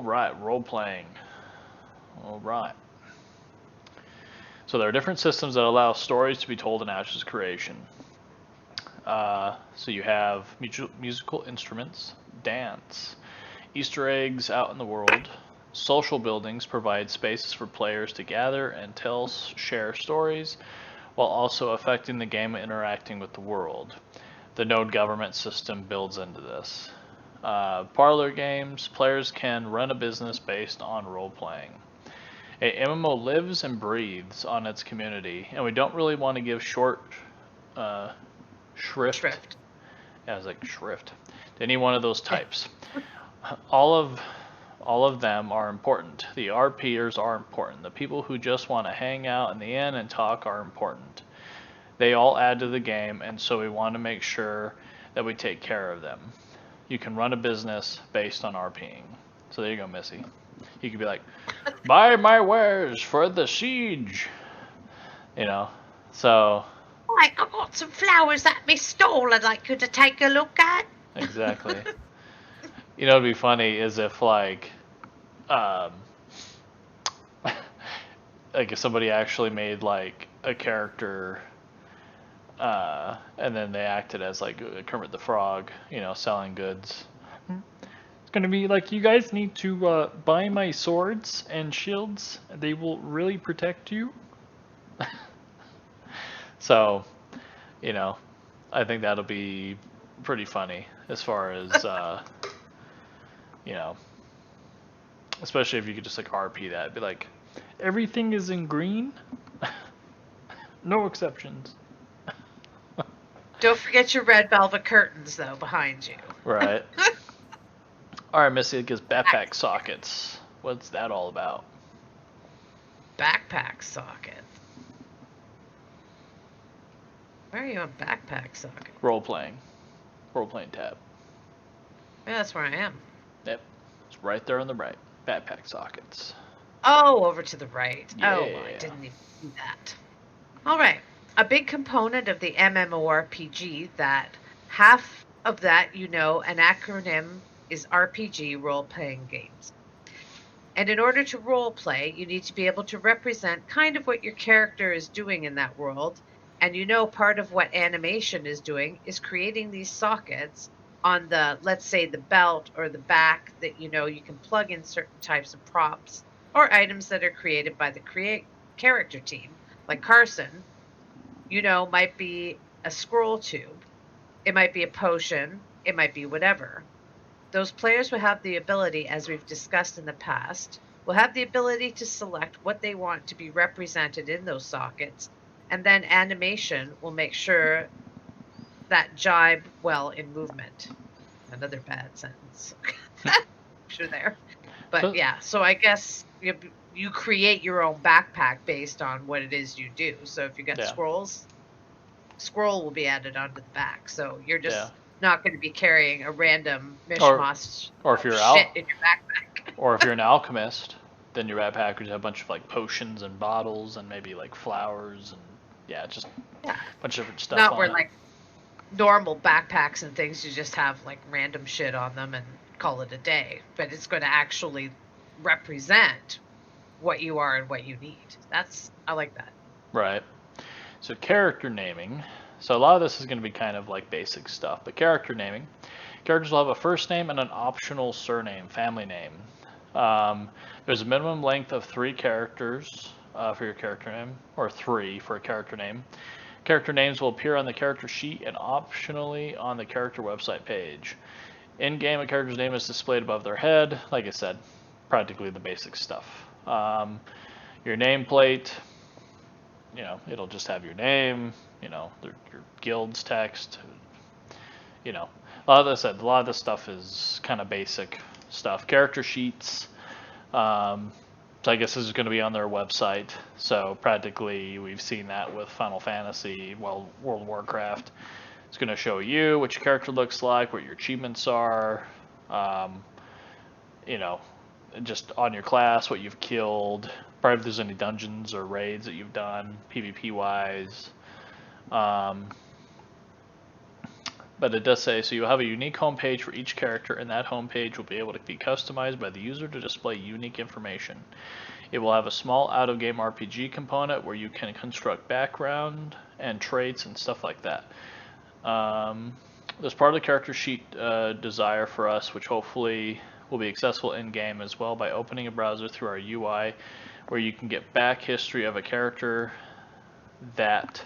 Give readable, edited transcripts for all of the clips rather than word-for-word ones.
right, role-playing. All right. So there are different systems that allow stories to be told in Ash's creation. So you have musical instruments, dance, Easter eggs out in the world. Social buildings provide spaces for players to gather and share stories, while also affecting the game and interacting with the world. The node government system builds into this. Parlor games, players can run a business based on role-playing. A MMO lives and breathes on its community, and we don't really want to give shrift. Yeah, I was like shrift to any one of those types. All of them are important. The RPers are important. The people who just want to hang out in the inn and talk are important. They all add to the game, and so we want to make sure that we take care of them. You can run a business based on RPing. So there you go, Missy. You could be like, buy my wares for the siege. You know, so. Right, I've got some flowers at my stall I'd like you to take a look at. Exactly. You know, it'd be funny is if like if somebody actually made like a character, and then they acted as like Kermit the Frog, you know, selling goods. It's gonna be like, you guys need to buy my swords and shields. They will really protect you. So, you know, I think that'll be pretty funny as far as you know, especially if you could just like RP that, be like, everything is in green, no exceptions. Don't forget your red velvet curtains, though, behind you. Right. All right, Missy, it gives backpack sockets. What's that all about? Backpack socket. Where are you on backpack socket? Role-playing. Role-playing tab. Yeah, that's where I am. Yep. It's right there on the right. Backpack sockets. Oh, over to the right. Yeah. Oh, I didn't even see that. All right. A big component of the MMORPG that half of that, you know, an acronym is RPG, role-playing games. And in order to role play, you need to be able to represent kind of what your character is doing in that world. And you know, part of what animation is doing is creating these sockets on the, let's say, the belt or the back that, you know, you can plug in certain types of props or items that are created by the character team. Like Carson, you know, might be a scroll tube. It might be a potion. It might be whatever. Those players will have the ability, as we've discussed in the past, will have the ability to select what they want to be represented in those sockets, and then animation will make sure that jibe well in movement. Another bad sentence. Sure there. But yeah, so I guess you create your own backpack based on what it is you do. So if you got scrolls, scroll will be added onto the back. So you're just not going to be carrying a random mishmash or if you're shit in your backpack. Or if you're an alchemist, then your backpack would have a bunch of like potions and bottles and maybe like flowers and just a bunch of different stuff. Not where like normal backpacks and things, you just have like random shit on them and call it a day. But it's going to actually represent what you are and what you need. I like that. Right. So character naming. So a lot of this is going to be kind of like basic stuff, but character naming. Characters will have a first name and an optional surname, family name. There's a minimum length of 3 characters for your character name, or 3 for a character name. Character names will appear on the character sheet and optionally on the character website page. In-game, a character's name is displayed above their head. Like I said, practically the basic stuff. Your nameplate, you know, it'll just have your name, you know, your guild's text, you know. A lot of this stuff is kind of basic stuff. Character sheets, so I guess this is going to be on their website. So practically, we've seen that with Final Fantasy, World of Warcraft. It's going to show you what your character looks like, what your achievements are, you know, just on your class, what you've killed, probably if there's any dungeons or raids that you've done, PvP-wise. but it does say, so you'll have a unique homepage for each character, and that homepage will be able to be customized by the user to display unique information. It will have a small out-of-game RPG component where you can construct background and traits and stuff like that. There's part of the character sheet desire for us, which hopefully will be accessible in-game as well by opening a browser through our UI, where you can get back history of a character that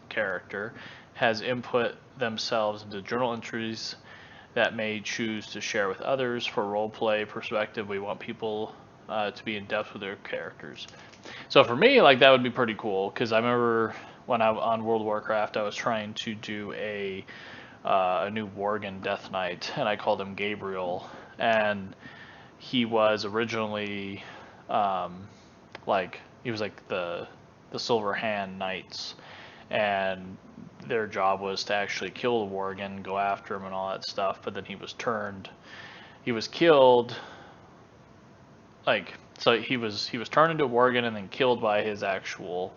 character has input themselves into journal entries that may choose to share with others. For roleplay perspective, we want people to be in depth with their characters. So for me, like, that would be pretty cool, because I remember when I on World of Warcraft, I was trying to do a new Worgen Death Knight, and I called him Gabriel, and he was originally he was like the Silver Hand Knights, and their job was to actually kill the Worgen, go after him and all that stuff, but then he was killed, so he was turned into a Worgen and then killed by his actual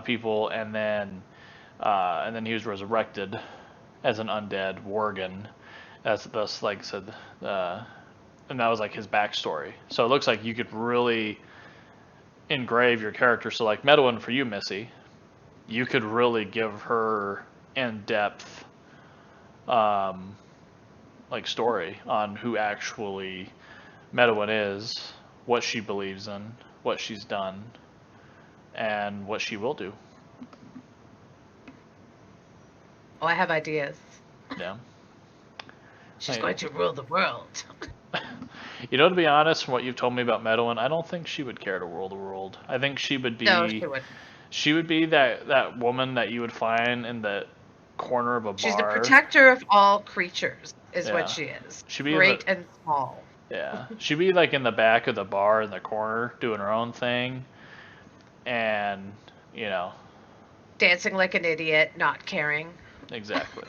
people, and then he was resurrected as an undead Worgen. That's like I said, and that was like his backstory. So it looks like you could really engrave your character. So like Medwin for you, Missy, you could really give her in-depth like story on who actually Medwin is, what she believes in, what she's done, and what she will do. Oh, I have ideas. Yeah. She's going to rule the world. You know, to be honest, from what you've told me about Medwin, I don't think she would care to rule the world. I think she would be. No, she wouldn't. She would be that woman that you would find in the corner of a bar. She's the protector of all creatures, is what she is. She'd be great and small. Yeah, she'd be like in the back of the bar in the corner doing her own thing, and dancing like an idiot, not caring. Exactly.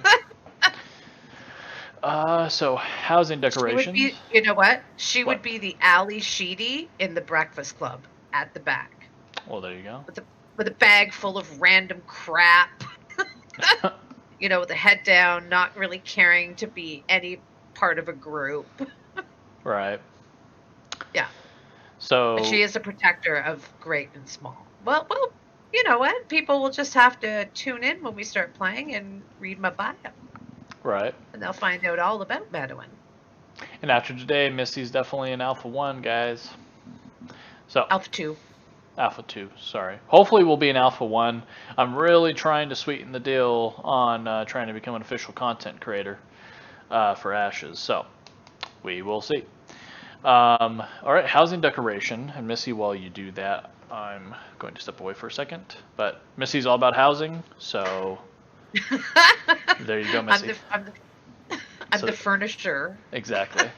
So housing decorations. You know what? She would be the Ali Sheedy in the Breakfast Club at the back. Well, there you go. With a bag full of random crap. With the head down, not really caring to be any part of a group. Right. Yeah. So. But she is a protector of great and small. Well, you know what? People will just have to tune in when we start playing and read my bio. Right. And they'll find out all about Medwin. And after today, Misty's definitely an Alpha 1, guys. So. Alpha 2. Alpha 2, sorry. Hopefully we'll be an Alpha 1. I'm really trying to sweeten the deal on trying to become an official content creator for Ashes. So, we will see. All right, housing decoration. And Missy, while you do that, I'm going to step away for a second. But Missy's all about housing, so there you go, Missy. I'm the furnisher. Exactly.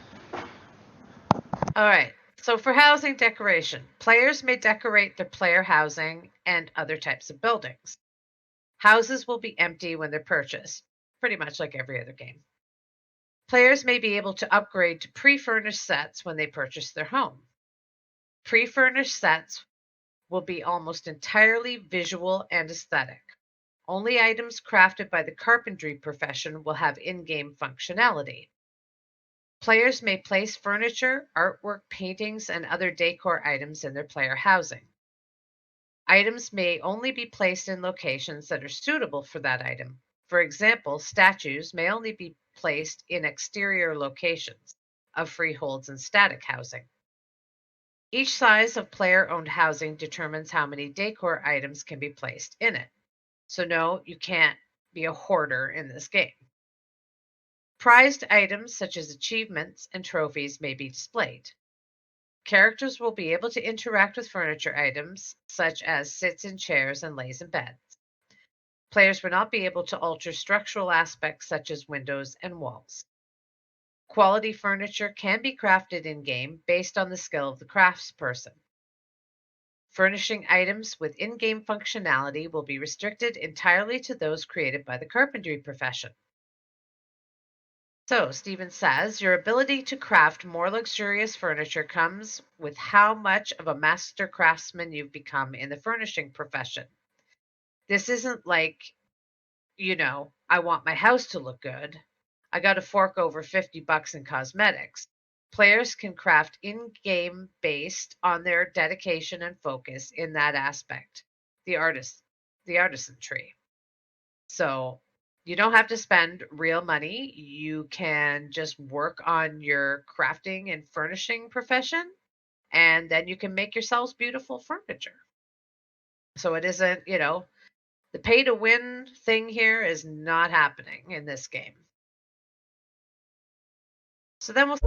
All right. So for housing decoration, players may decorate their player housing and other types of buildings. Houses will be empty when they're purchased, pretty much like every other game. Players may be able to upgrade to pre-furnished sets when they purchase their home. Pre-furnished sets will be almost entirely visual and aesthetic. Only items crafted by the carpentry profession will have in-game functionality. Players may place furniture, artwork, paintings, and other decor items in their player housing. Items may only be placed in locations that are suitable for that item. For example, statues may only be placed in exterior locations of freeholds and static housing. Each size of player-owned housing determines how many decor items can be placed in it. So no, you can't be a hoarder in this game. Prized items such as achievements and trophies may be displayed. Characters will be able to interact with furniture items such as sits in chairs and lays in beds. Players will not be able to alter structural aspects such as windows and walls. Quality furniture can be crafted in-game based on the skill of the craftsperson. Furnishing items with in-game functionality will be restricted entirely to those created by the carpentry profession. So, Stephen says, your ability to craft more luxurious furniture comes with how much of a master craftsman you've become in the furnishing profession. This isn't like I want my house to look good, I got to fork over $50 in cosmetics. Players can craft in-game based on their dedication and focus in that aspect, the artisan tree. So you don't have to spend real money. You can just work on your crafting and furnishing profession, and then you can make yourselves beautiful furniture. So it isn't, the pay to win thing here is not happening in this game. So then we'll